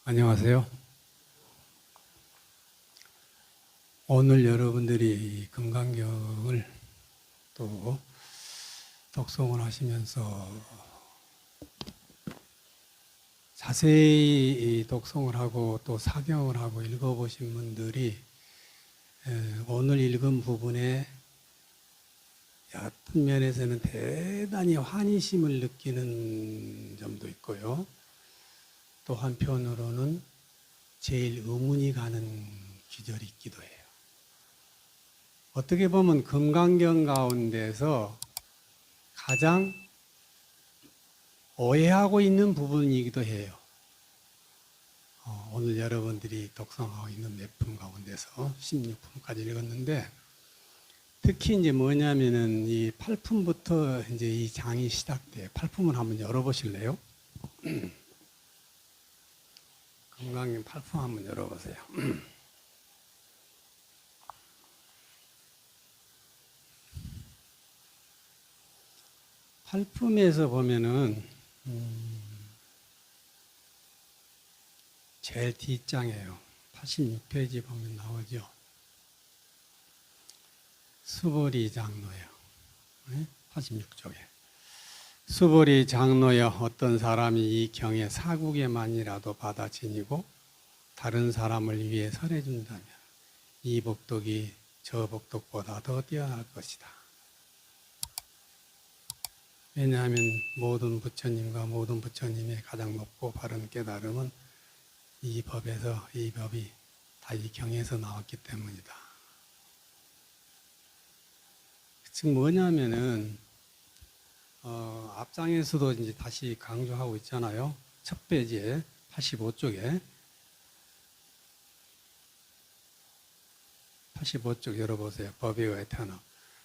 안녕하세요. 오늘 여러분들이 금강경을 또 독송을 하시면서 자세히 독송을 하고 또 사경을 하고 읽어보신 분들이 오늘 읽은 부분에 얕은 면에서는 대단히 환희심을 느끼는 점도 있고요. 또 한편으로는 제일 의문이 가는 기절이 있기도 해요. 어떻게 보면 금강경 가운데서 가장 오해하고 있는 부분이기도 해요. 오늘 여러분들이 독송하고 있는 몇 품 가운데서 16품까지 읽었는데, 특히 이제 뭐냐면은 이 8품부터 이제 이 장이 시작돼요. 8품을 한번 열어보실래요? 금강경 8품 한번 열어보세요. 8품에서 보면은 제일 뒷장이에요. 86페이지 보면 나오죠. 수보리 장로여. 86쪽에. 수보리 장로여, 어떤 사람이 이 경에 사국에만이라도 받아 지니고 다른 사람을 위해 설해준다면 이 복덕이 저 복덕보다 더 뛰어날 것이다. 왜냐하면 모든 부처님과 모든 부처님의 가장 높고 바른 깨달음은 이 법에서, 이 법이 다 이 경에서 나왔기 때문이다. 즉 뭐냐면은 앞장에서도 이제 다시 강조하고 있잖아요. 첫 페이지에 85쪽에 85쪽 열어보세요. 법에 의해 태어나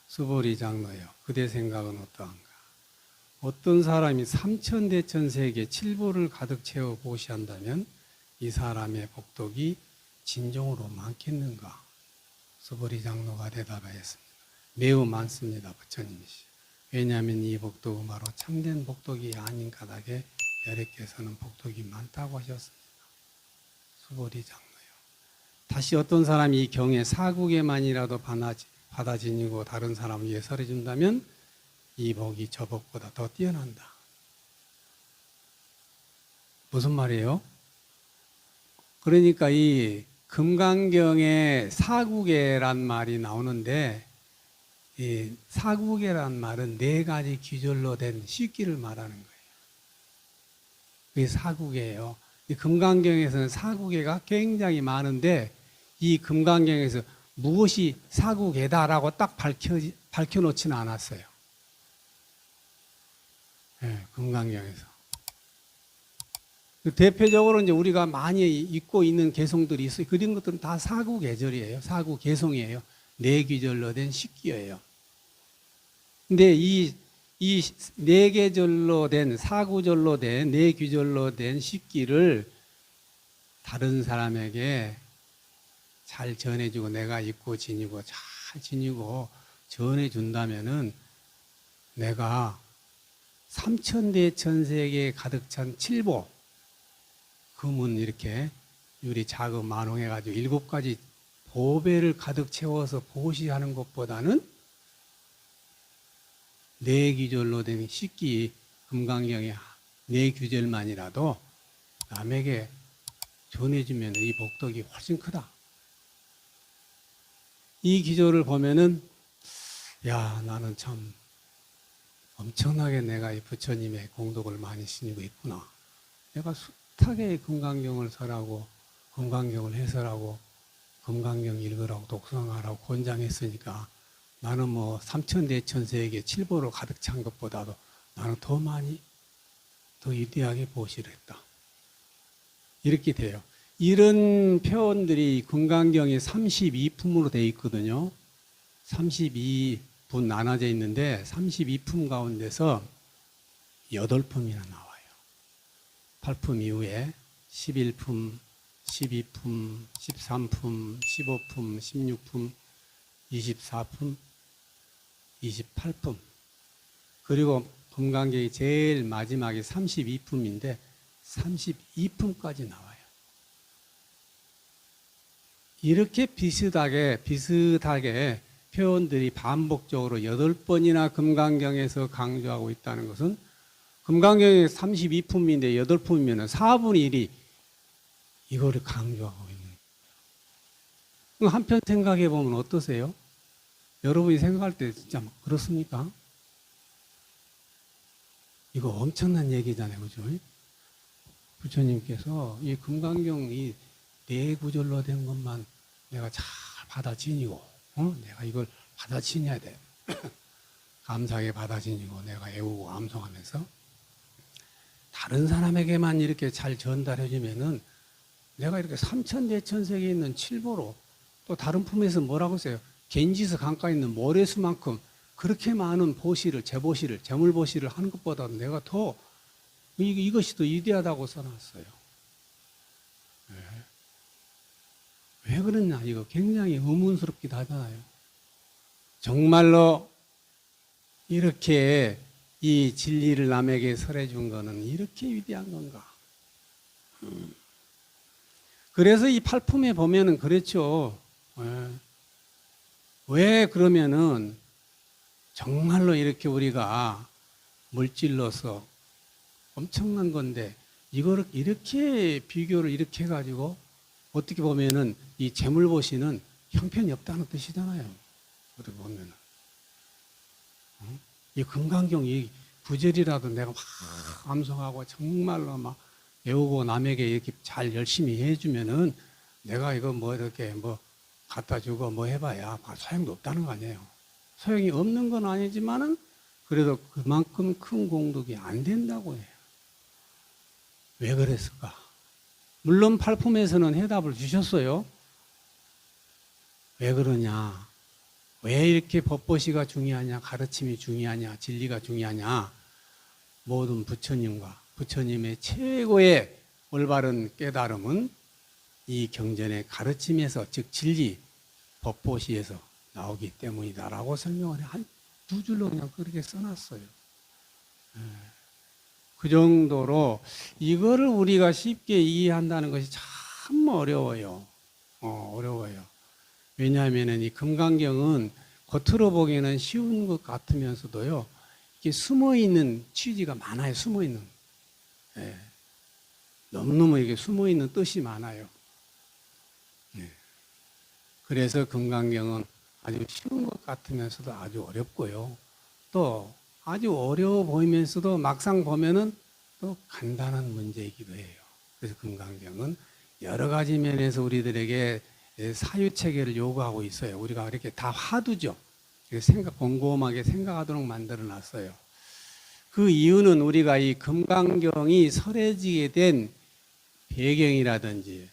수보리 장로여, 그대 생각은 어떠한가? 어떤 사람이 삼천대천세계 칠보를 가득 채워 보시한다면 이 사람의 복덕이 진정으로 많겠는가? 수보리 장로가 대답하였습니다. 매우 많습니다, 부처님이시. 왜냐하면 이 복덕은 바로 참된 복덕이 아닌 까닭에 여래께서는 복덕이 많다고 하셨습니다. 수보리 장로요. 다시 어떤 사람이 이 경에 사국에만이라도 받아 지니고 다른 사람을 위해 설해준다면 이 복이 저 복보다 더 뛰어난다. 무슨 말이에요? 그러니까 이 금강경에 사국에란 말이 나오는데, 이 사국에란 말은 네 가지 귀절로 된 식기를 말하는 거예요. 그게 사국에예요. 이 금강경에서는 사국에가 굉장히 많은데, 이 금강경에서 무엇이 사국에다라고 딱 밝혀놓지는 않았어요. 네, 금강경에서. 대표적으로 이제 우리가 많이 읽고 있는 개성들이 있어요. 그런 것들은 다 사구계절이에요. 사구개성이에요. 네 귀절로 된 식기예요. 근데 이 네 계절로 된, 사구절로 된, 네 귀절로 된 식기를 다른 사람에게 잘 전해주고 내가 입고 지니고 잘 지니고 전해준다면은 내가 삼천대천세계에 가득 찬 칠보, 금은 이렇게 유리 자금 만홍해가지고 7가지 보배를 가득 채워서 보시하는 것보다는 네 귀절로 된 식기 금강경의 네 귀절만이라도 남에게 전해주면 이 복덕이 훨씬 크다. 이 기조를 보면은 야, 나는 참 엄청나게 내가 이 부처님의 공덕을 많이 지니고 있구나. 내가 숱하게 금강경을 설하고 금강경을 해설하고 금강경 읽으라고 독성하라고 권장했으니까 나는 뭐 삼천대천세계 칠보로 가득 찬 것보다도 나는 더 많이 더 위대하게 보시를 했다. 이렇게 돼요. 이런 표현들이 금강경이 32품으로 되어 있거든요. 32분 나눠져 있는데 32품 가운데서 8품이나 나와요. 8품 이후에 11품, 12품, 13품, 15품, 16품, 24품, 28품. 그리고 금강경이 제일 마지막에 32품인데 32품까지 나와요. 이렇게 비슷하게 표현들이 반복적으로 8번이나 금강경에서 강조하고 있다는 것은 금강경이 32품인데 8품이면 4분의 1이 이거를 강조하고 있는 거예요. 한편 생각해 보면 어떠세요? 여러분이 생각할 때 진짜 그렇습니까? 이거 엄청난 얘기잖아요. 그죠? 부처님께서 이 금강경 이 네 구절로 된 것만 내가 잘 받아지니고, 내가 이걸 받아지녀야 돼. 감사하게 받아지니고 내가 애우고 암송하면서 다른 사람에게만 이렇게 잘 전달해주면은 내가 이렇게 삼천대천세계에 있는 칠보로 또 다른 품에서 뭐라고 써요? 겐지스 강가에 있는 모래수만큼 그렇게 많은 보시를, 재물보시를 하는 것보다 내가 더 이것이 더 위대하다고 써놨어요. 왜 그러냐? 이거 굉장히 의문스럽기도 하잖아요. 정말로 이렇게 이 진리를 남에게 설해준 거는 이렇게 위대한 건가? 그래서 이 팔품에 보면은 그렇죠. 왜 그러면은 정말로 이렇게 우리가 물질로서 엄청난 건데 이거를 이렇게 비교를 이렇게 해가지고 어떻게 보면은 이 재물보시는 형편이 없다는 뜻이잖아요. 어떻게 보면은 이 금강경 이 구절이라도 내가 막 암송하고 정말로 막 외우고 남에게 이렇게 잘 열심히 해주면은 내가 이거 뭐 이렇게 뭐 갖다 주고 뭐 해봐야 소용도 없다는 거 아니에요. 소용이 없는 건 아니지만은 그래도 그만큼 큰 공덕이 안 된다고 해요. 왜 그랬을까? 물론 팔품에서는 해답을 주셨어요. 왜 그러냐? 왜 이렇게 법보시가 중요하냐? 가르침이 중요하냐? 진리가 중요하냐? 모든 부처님의 최고의 올바른 깨달음은 이 경전의 가르침에서, 즉 진리, 법보시에서 나오기 때문이다라고 설명을 한 두 줄로 그냥 그렇게 써놨어요. 그 정도로 이거를 우리가 쉽게 이해한다는 것이 참 어려워요. 어려워요. 왜냐하면 이 금강경은 겉으로 보기에는 쉬운 것 같으면서도요, 이게 숨어 있는 취지가 많아요. 숨어 있는. 너무너무 이게 숨어 있는 뜻이 많아요. 그래서 금강경은 아주 쉬운 것 같으면서도 아주 어렵고요. 또 아주 어려워 보이면서도 막상 보면은 또 간단한 문제이기도 해요. 그래서 금강경은 여러 가지 면에서 우리들에게 사유체계를 요구하고 있어요. 우리가 이렇게 다 화두죠. 곰곰하게 생각하도록 만들어 놨어요. 그 이유는 우리가 이 금강경이 설해지게 된 배경이라든지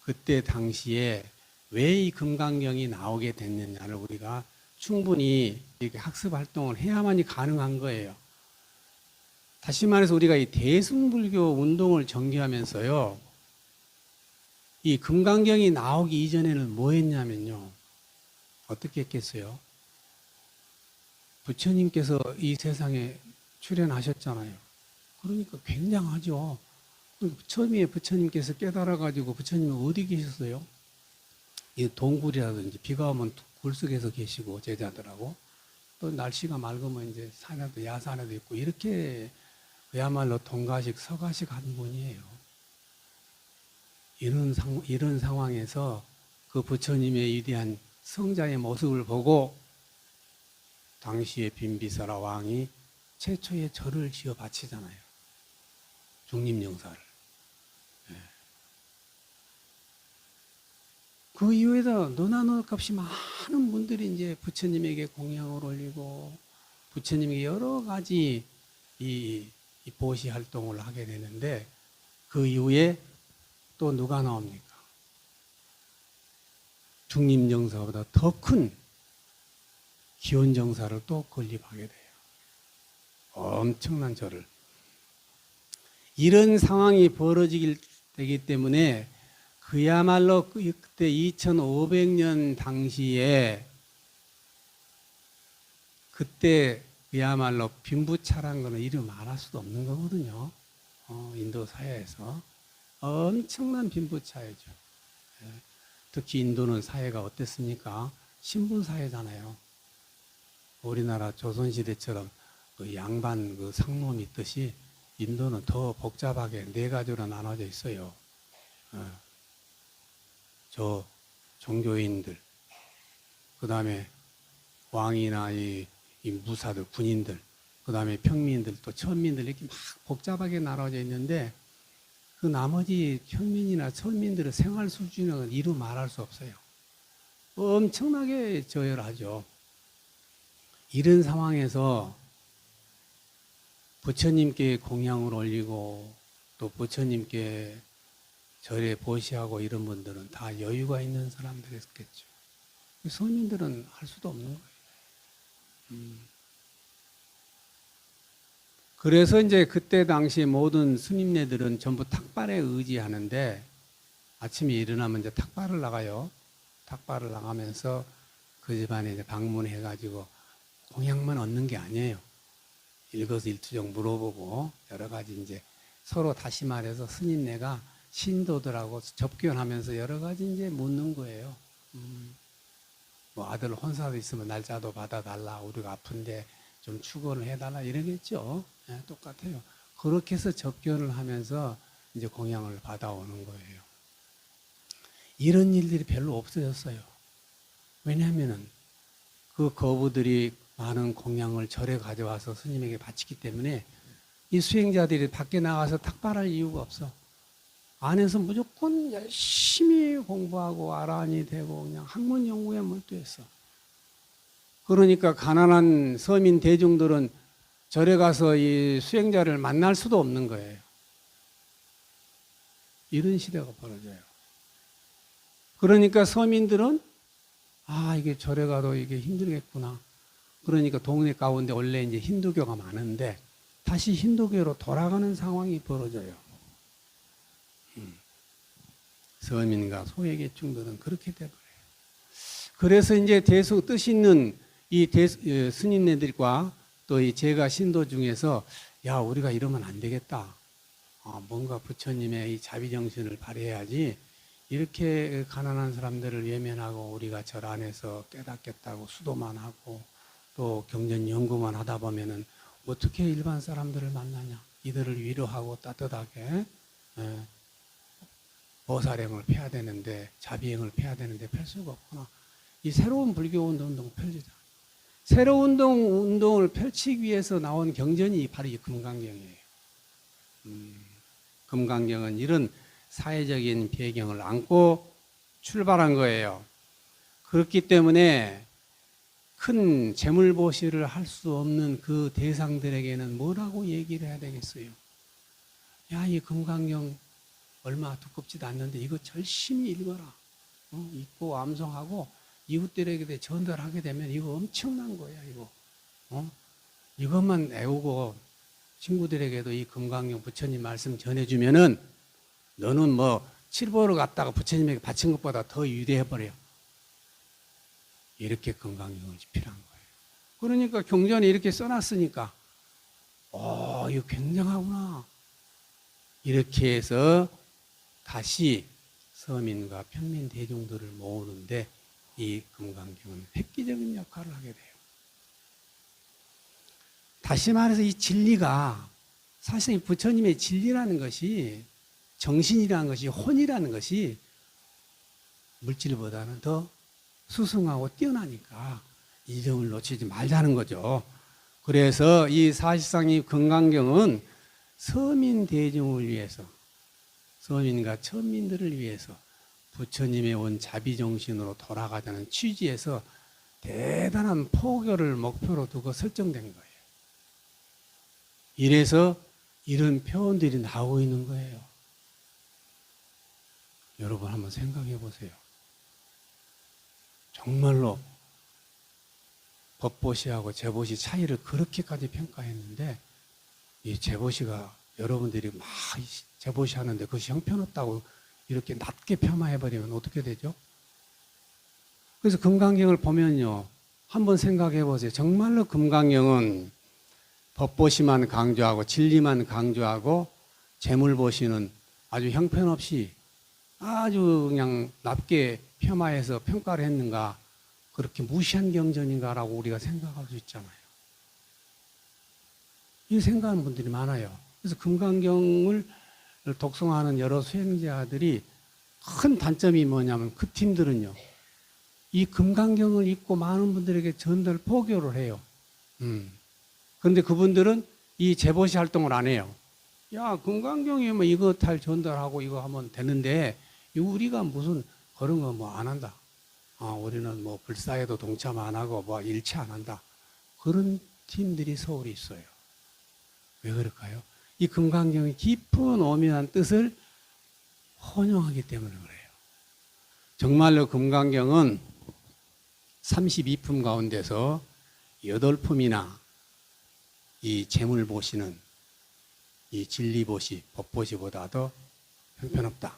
그때 당시에 왜 이 금강경이 나오게 됐느냐를 우리가 충분히 이렇게 학습 활동을 해야만이 가능한 거예요. 다시 말해서 우리가 이 대승불교 운동을 전개하면서요, 이 금강경이 나오기 이전에는 뭐 했냐면요, 어떻게 했겠어요? 부처님께서 이 세상에 출현하셨잖아요. 그러니까 굉장하죠. 처음에 부처님께서 깨달아가지고 부처님은 어디 계셨어요? 이 동굴이라든지 비가 오면 굴 속에서 계시고 제자들하고, 또 날씨가 맑으면 이제 산에도 야산에도 있고, 이렇게 그야말로 동가식 서가식 한 분이에요. 이런 상황에서 그 부처님의 위대한 성자의 모습을 보고 당시의 빈비사라 왕이 최초의 절을 지어 바치잖아요. 중림영사를. 그 이후에도 너나 넣을 값이 많은 분들이 이제 부처님에게 공양을 올리고 부처님에게 여러 가지 이 보시 활동을 하게 되는데, 그 이후에 또 누가 나옵니까? 중림정사보다 더 큰 기원정사를 또 건립하게 돼요. 엄청난 절을. 이런 상황이 벌어지기 때문에 그야말로 그때 2500년 당시에 그때 그야말로 빈부차라는 거는 이름 말할 수도 없는 거거든요. 인도 사회에서 엄청난 빈부차이죠. 특히 인도는 사회가 어땠습니까? 신분 사회잖아요. 우리나라 조선시대처럼 그 양반 그 상놈이 있듯이 인도는 더 복잡하게 네 가지로 나눠져 있어요. 저 종교인들, 그 다음에 왕이나 이 무사들, 군인들, 그 다음에 평민들, 또 천민들 이렇게 막 복잡하게 나눠져 있는데 그 나머지 평민이나 천민들의 생활 수준은 이루 말할 수 없어요. 엄청나게 저열하죠. 이런 상황에서 부처님께 공양을 올리고 또 부처님께 절에 보시하고 이런 분들은 다 여유가 있는 사람들이었겠죠. 서민들은 할 수도 없는 거예요. 그래서 이제 그때 당시 모든 스님네들은 전부 탁발에 의지하는데 아침에 일어나면 이제 탁발을 나가요. 탁발을 나가면서 그 집안에 이제 방문해가지고 공양만 얻는 게 아니에요. 일거수일투족 물어보고 여러 가지 이제 서로 다시 말해서 스님네가 신도들하고 접견하면서 여러 가지 이제 묻는 거예요. 뭐 아들 혼사도 있으면 날짜도 받아달라. 우리가 아픈데 좀 축원을 해달라 이러겠죠. 네, 똑같아요. 그렇게 해서 접견을 하면서 이제 공양을 받아오는 거예요. 이런 일들이 별로 없어졌어요. 왜냐하면은 그 거부들이 많은 공양을 절에 가져와서 스님에게 바치기 때문에 이 수행자들이 밖에 나가서 탁발할 이유가 없어. 안에서 무조건 열심히 공부하고 아란이 되고 그냥 학문 연구에 몰두했어. 그러니까 가난한 서민 대중들은 절에 가서 이 수행자를 만날 수도 없는 거예요. 이런 시대가 벌어져요. 그러니까 서민들은 이게 절에 가도 이게 힘들겠구나. 그러니까 동네 가운데 원래 이제 힌두교가 많은데 다시 힌두교로 돌아가는 상황이 벌어져요. 서민과 소외계층들은 그렇게 돼버려요. 그래서 이제 뜻 있는 이 스님네들과 또 이 제가 신도 중에서 우리가 이러면 안 되겠다. 뭔가 부처님의 이 자비정신을 발휘해야지. 이렇게 가난한 사람들을 외면하고 우리가 절 안에서 깨닫겠다고 수도만 하고 또 경전 연구만 하다 보면은 어떻게 일반 사람들을 만나냐. 이들을 위로하고 따뜻하게 보살행을 펴야 되는데 자비행을 펴야 되는데 펼 수가 없구나. 이 새로운 불교 운동을 펼치자. 새로운 운동을 펼치기 위해서 나온 경전이 바로 이 금강경이에요. 금강경은 이런 사회적인 배경을 안고 출발한 거예요. 그렇기 때문에 큰 재물보시를 할 수 없는 그 대상들에게는 뭐라고 얘기를 해야 되겠어요? 이 금강경 얼마 두껍지도 않는데 이거 열심히 읽어라. 읽고 암송하고 이웃들에게 전달하게 되면 이거 엄청난 거야. 이거 이것만 외우고 친구들에게도 이 금강경 부처님 말씀 전해주면은 너는 뭐 칠보를 갖다가 부처님에게 바친 것보다 더 위대해버려. 이렇게 금강경을 집필한 거예요. 그러니까 경전에 이렇게 써놨으니까 이거 굉장하구나. 이렇게 해서 다시 서민과 평민 대중들을 모으는데 이 금강경은 획기적인 역할을 하게 돼요. 다시 말해서 이 진리가 사실 부처님의 진리라는 것이 정신이라는 것이 혼이라는 것이 물질보다는 더 수승하고 뛰어나니까 이 점을 놓치지 말자는 거죠. 그래서 이 사실상 이 금강경은 서민 대중을 위해서 서민과 천민들을 위해서 부처님의 온 자비정신으로 돌아가자는 취지에서 대단한 포교를 목표로 두고 설정된 거예요. 이래서 이런 표현들이 나오고 있는 거예요. 여러분 한번 생각해 보세요. 정말로 법보시하고 제보시 차이를 그렇게까지 평가했는데 이 제보시가 여러분들이 막 제보시 하는데 그것이 형편없다고 이렇게 낮게 폄하해버리면 어떻게 되죠? 그래서 금강경을 보면요. 한번 생각해 보세요. 정말로 금강경은 법보시만 강조하고 진리만 강조하고 재물보시는 아주 형편없이 아주 그냥 낮게 폄하해서 평가를 했는가, 그렇게 무시한 경전인가라고 우리가 생각할 수 있잖아요. 이 생각하는 분들이 많아요. 그래서 금강경을 독송하는 여러 수행자들이 큰 단점이 뭐냐면 그 팀들은요, 이 금강경을 읽고 많은 분들에게 전달 포교를 해요. 그런데 그분들은 이 재보시 활동을 안 해요. 야, 금강경에 뭐 이거 잘 전달하고 이거 하면 되는데 우리가 무슨 그런 거 뭐 안 한다. 우리는 뭐 불사에도 동참 안 하고 뭐 일치 안 한다. 그런 팀들이 서울에 있어요. 왜 그럴까요? 이 금강경의 깊은 오묘한 뜻을 혼용하기 때문에 그래요. 정말로 금강경은 32품 가운데서 8품이나 이 재물보시는 이 진리보시, 법보시보다도 형편없다,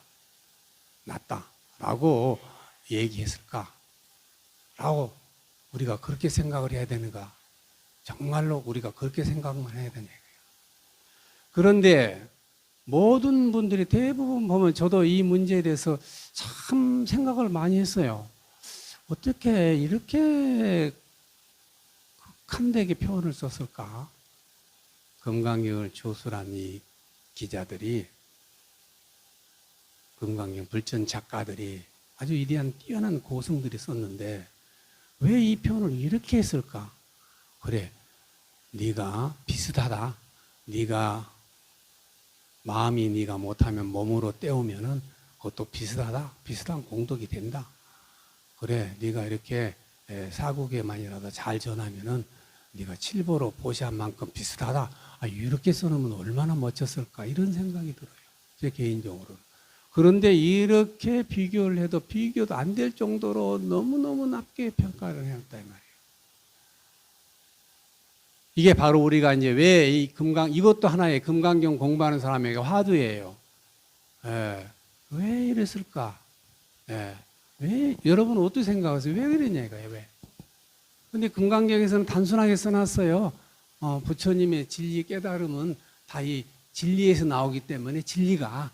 낫다라고 얘기했을까? 라고 우리가 그렇게 생각을 해야 되는가? 정말로 우리가 그렇게 생각만 해야 되냐. 그런데 모든 분들이 대부분 보면 저도 이 문제에 대해서 참 생각을 많이 했어요. 어떻게 이렇게 극한되게 표현을 썼을까? 금강경을 조술한 이 기자들이, 금강경 불전 작가들이 아주 위대한 뛰어난 고성들이 썼는데 왜 이 표현을 이렇게 했을까? 그래, 네가 비슷하다. 네가 마음이 네가 못하면 몸으로 때우면은 그것도 비슷하다. 비슷한 공덕이 된다. 그래, 네가 이렇게 사국에만이라도 잘 전하면은 네가 칠보로 보시한 만큼 비슷하다. 이렇게 써놓으면 얼마나 멋졌을까, 이런 생각이 들어요. 제 개인적으로. 그런데 이렇게 비교를 해도 비교도 안 될 정도로 너무너무 낮게 평가를 해놨다 이 말이에요. 이게 바로 우리가 이제 왜 이 이것도 하나의 금강경 공부하는 사람에게 화두예요. 왜 이랬을까? 왜, 여러분은 어떻게 생각하세요? 왜 그랬냐 이거예요, 왜? 근데 금강경에서는 단순하게 써놨어요. 부처님의 진리 깨달음은 다 이 진리에서 나오기 때문에 진리가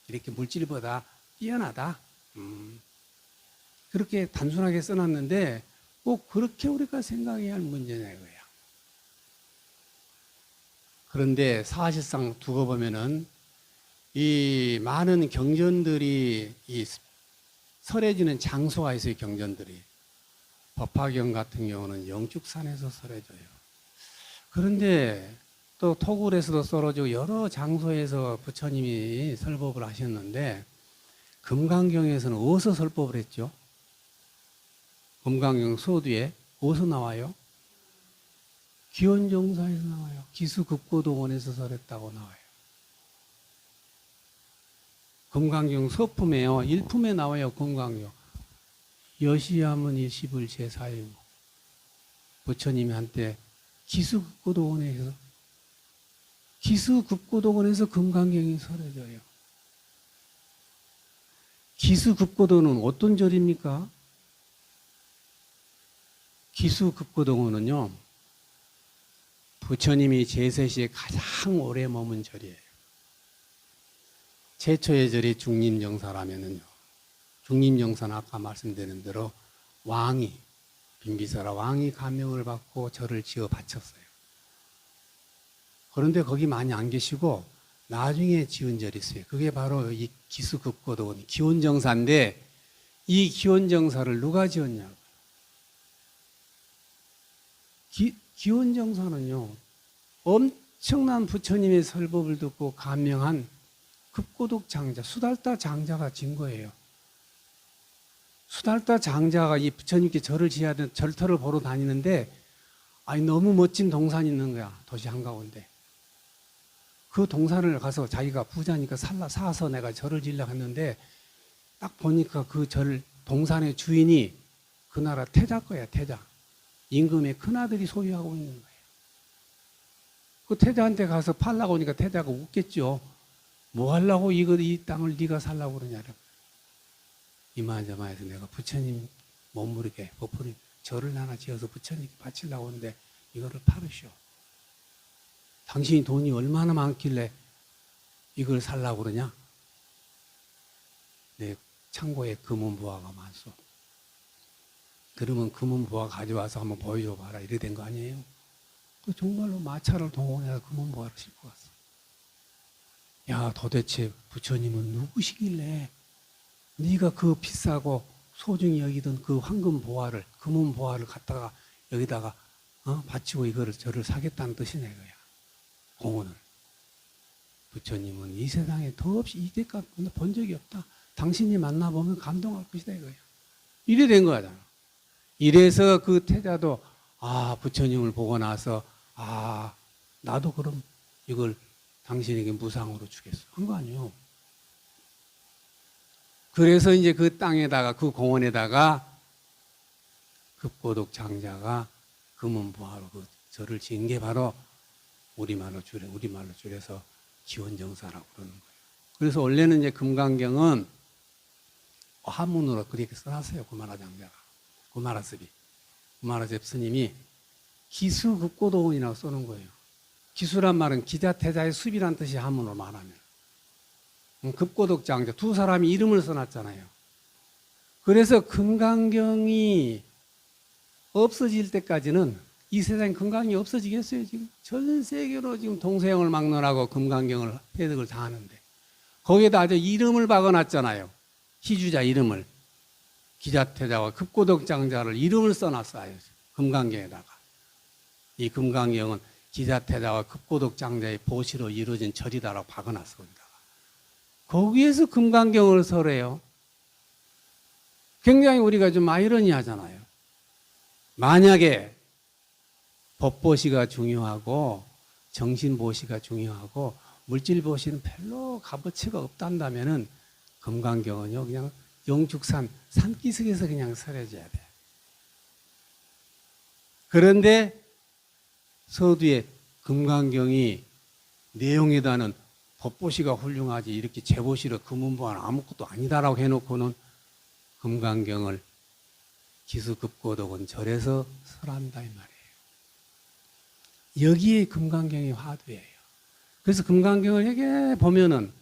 이렇게 물질보다 뛰어나다. 그렇게 단순하게 써놨는데 꼭 그렇게 우리가 생각해야 할 문제냐 이거예요. 그런데 사실상 두고 보면은 이 많은 경전들이 이 설해지는 장소가 있어요. 경전들이. 법화경 같은 경우는 영축산에서 설해져요. 그런데 또 토굴에서도 썰어지고 여러 장소에서 부처님이 설법을 하셨는데 금강경에서는 어디서 설법을 했죠? 금강경 서두에 어디서 나와요? 기원정사에서 나와요. 기수급고동원에서 설했다고 나와요. 금강경 서품에요. 1품에 나와요. 금강경. 여시야문이 10을 제4일무. 부처님이 한때 기수급고동원에서 금강경이 설해져요. 기수급고동은 어떤 절입니까? 기수급고동원은요, 부처님이 제세시에 가장 오래 머문 절이에요. 최초의 절이 중림정사라면은요, 중림정사는 아까 말씀드린 대로 왕이, 빈비사라 왕이 감명을 받고 절을 지어 바쳤어요. 그런데 거기 많이 안 계시고 나중에 지은 절이 있어요. 그게 바로 이 기수급고동원, 기원정사인데 이 기원정사를 누가 지었냐고. 기원정사는요, 엄청난 부처님의 설법을 듣고 감명한 급고독 장자, 수달타 장자가 진 거예요. 수달타 장자가 이 부처님께 절을 지어야 되는 절터를 보러 다니는데, 너무 멋진 동산이 있는 거야. 도시 한가운데. 그 동산을 가서 자기가 부자니까 사서 내가 절을 지으려고 했는데, 딱 보니까 그 동산의 주인이 그 나라 태자 거야, 태자. 임금의 큰아들이 소유하고 있는 거예요. 그 태자한테 가서 팔라고 하니까 태자가 웃겠죠. 뭐 하려고 이 땅을 네가 살라고 그러냐고. 이만저만해서 내가 부처님 못모르게 버프를 절을 하나 지어서 부처님께 바치려고 하는데 이거를 팔으시오. 당신이 돈이 얼마나 많길래 이걸 살라고 그러냐? 내 창고에 금은보화가 많소. 그러면 금은보화 가져와서 한번 보여줘 봐라. 이래 된 거 아니에요? 그 정말로 마차를 동원해서 금은보화를 싣고 갔어. 야, 도대체 부처님은 누구시길래 네가 그 비싸고 소중히 여기던 그 황금보화를, 금은보화를 갖다가 여기다가 바치고 이거를 저를 사겠다는 뜻이네, 그야. 공원을. 부처님은 이 세상에 더없이 이때까지 본 적이 없다. 당신이 만나보면 감동할 것이다, 이거야. 이래 된 거잖아. 이래서 그 태자도, 부처님을 보고 나서, 나도 그럼 이걸 당신에게 무상으로 주겠어. 한 거 아니에요. 그래서 이제 그 땅에다가, 그 공원에다가 급고독 장자가 금은보화로 그 절을 지은 게 바로 우리말로 줄여서 기원정사라고 그러는 거예요. 그래서 원래는 이제 금강경은 한문으로 그렇게 써놨어요. 구마라 장자가. 구마라섭 스님이 기수급고독원이라고 써놓은 거예요. 기수란 말은 기자태자의 습이란 뜻이 한문으로 말하면. 급고독 장자, 두 사람이 이름을 써놨잖아요. 그래서 금강경이 없어질 때까지는 이 세상에 금강경이 없어지겠어요, 지금? 전 세계로 지금 동서양을 막론하고 금강경을 해석을 다 하는데. 거기에다 아주 이름을 박아놨잖아요. 희주자 이름을. 기자태자와 급고독 장자를 이름을 써놨어요. 금강경에다가. 이 금강경은 기자태자와 급고독 장자의 보시로 이루어진 절이다라고 박아놨어, 거기다가. 거기에서 금강경을 설해요. 굉장히 우리가 좀 아이러니하잖아요. 만약에 법보시가 중요하고 정신보시가 중요하고 물질보시는 별로 값어치가 없단다면은 금강경은요, 그냥 영축산 산기슭에서 그냥 설해져야 돼. 그런데 서두에 금강경이 내용에다는 법보시가 훌륭하지 이렇게 재보시로 금은보화는 아무것도 아니다라고 해놓고는 금강경을 기수급고독은 절에서 설한다 이 말이에요. 여기에 금강경이 화두예요. 그래서 금강경을 이렇게 보면은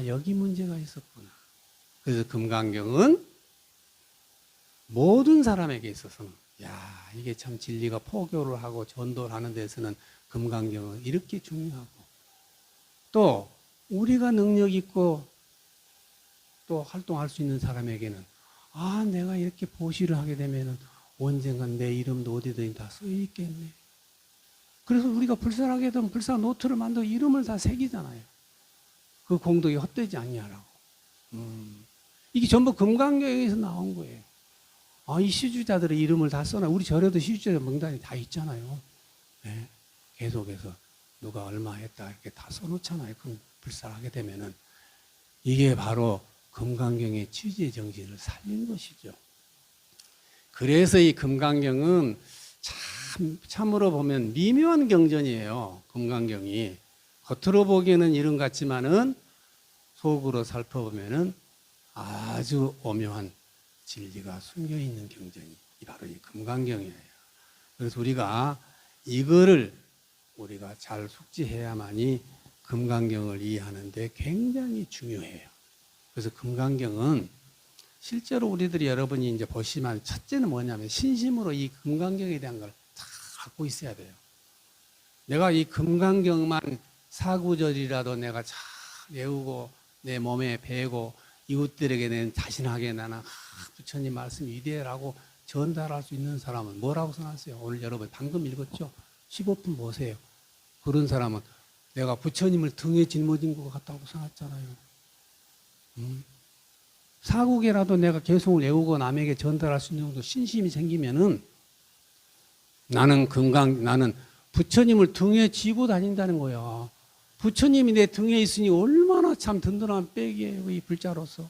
여기 문제가 있었구나. 그래서 금강경은 모든 사람에게 있어서는 이게 참 진리가 포교를 하고 전도를 하는 데서는 금강경은 이렇게 중요하고 또 우리가 능력 있고 또 활동할 수 있는 사람에게는 내가 이렇게 보시를 하게 되면은 언젠간 내 이름도 어디든 다 써 있겠네. 그래서 우리가 불사하게 되면 불사 노트를 만들어 이름을 다 새기잖아요. 그 공덕이 헛되지 않냐라고. 이게 전부 금강경에서 나온 거예요. 이 시주자들의 이름을 다 써놔. 우리 절에도 시주자 명단이 다 있잖아요. 네. 계속해서 누가 얼마 했다 이렇게 다 써놓잖아요. 그럼 불사하게 되면은 이게 바로 금강경의 취지의 정신을 살린 것이죠. 그래서 이 금강경은 참으로 보면 미묘한 경전이에요. 금강경이. 겉으로 보기에는 이름 같지만은 속으로 살펴보면은 아주 오묘한 진리가 숨겨 있는 경전이 바로 이 금강경이에요. 그래서 우리가 이거를 우리가 잘 숙지해야만이 금강경을 이해하는데 굉장히 중요해요. 그래서 금강경은 실제로 우리들이 여러분이 이제 보시면 첫째는 뭐냐면 신심으로 이 금강경에 대한 걸 다 갖고 있어야 돼요. 내가 이 금강경만 사구절이라도 내가 잘 외우고 내 몸에 배고 이웃들에게 는 자신하게 나는 부처님 말씀 위대라고 전달할 수 있는 사람은 뭐라고 써놨어요? 오늘 여러분 방금 읽었죠? 15분 보세요. 그런 사람은 내가 부처님을 등에 짊어진 것 같다고 써놨잖아요. 사국에라도 내가 개성을 외우고 남에게 전달할 수 있는 정도 신심이 생기면은 나는 부처님을 등에 지고 다닌다는 거야. 부처님이 내 등에 있으니 얼마나 참 든든한 백이에요. 이 불자로서.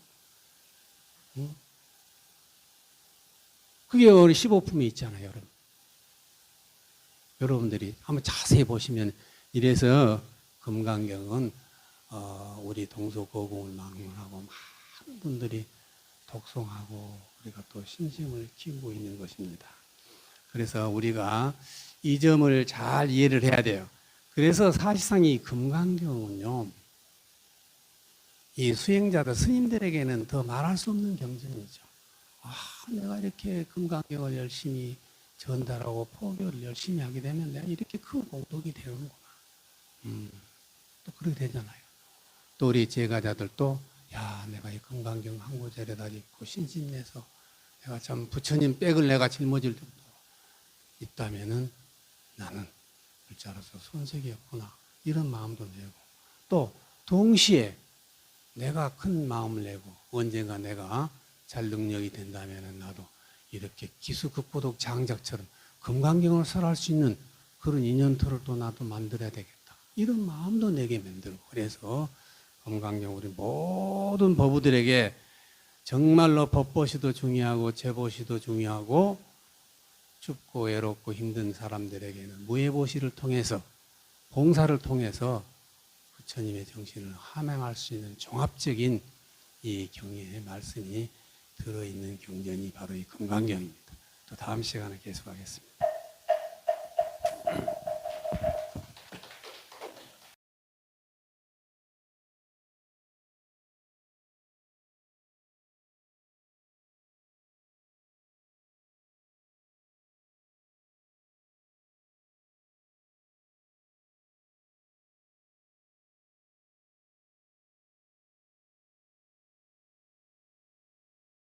그게 우리 15품이 있잖아요, 여러분. 여러분들이 한번 자세히 보시면 이래서 금강경은 우리 동서고궁을 막론하고 많은 분들이 독송하고 우리가 또 신심을 키우고 있는 것입니다. 그래서 우리가 이 점을 잘 이해를 해야 돼요. 그래서 사실상 이 금강경은요, 이 수행자들 스님들에게는 더 말할 수 없는 경전이죠. 아, 내가 이렇게 금강경을 열심히 전달하고 포교를 열심히 하게 되면 내가 이렇게 큰 공덕이 되는구나. 또 그렇게 되잖아요. 또 우리 제가자들도 야, 내가 이 금강경 한 구절에다 읽고 신심내서 내가 참 부처님 백을 내가 짊어질 정도 있다면은 나는 글자로서 손색이었구나. 이런 마음도 내고 또 동시에 내가 큰 마음을 내고 언젠가 내가 잘 능력이 된다면은 나도 이렇게 기수극보독 장작처럼 금강경을 설할 수 있는 그런 인연터를 또 나도 만들어야 되겠다. 이런 마음도 내게 만들고 그래서 금강경 우리 모든 법우들에게 정말로 법보시도 중요하고 제보시도 중요하고 춥고 외롭고 힘든 사람들에게는 무예보시를 통해서 봉사를 통해서 부처님의 정신을 함양할 수 있는 종합적인 이 경의의 말씀이 들어있는 경전이 바로 이 금강경입니다. 또 다음 시간에 계속하겠습니다.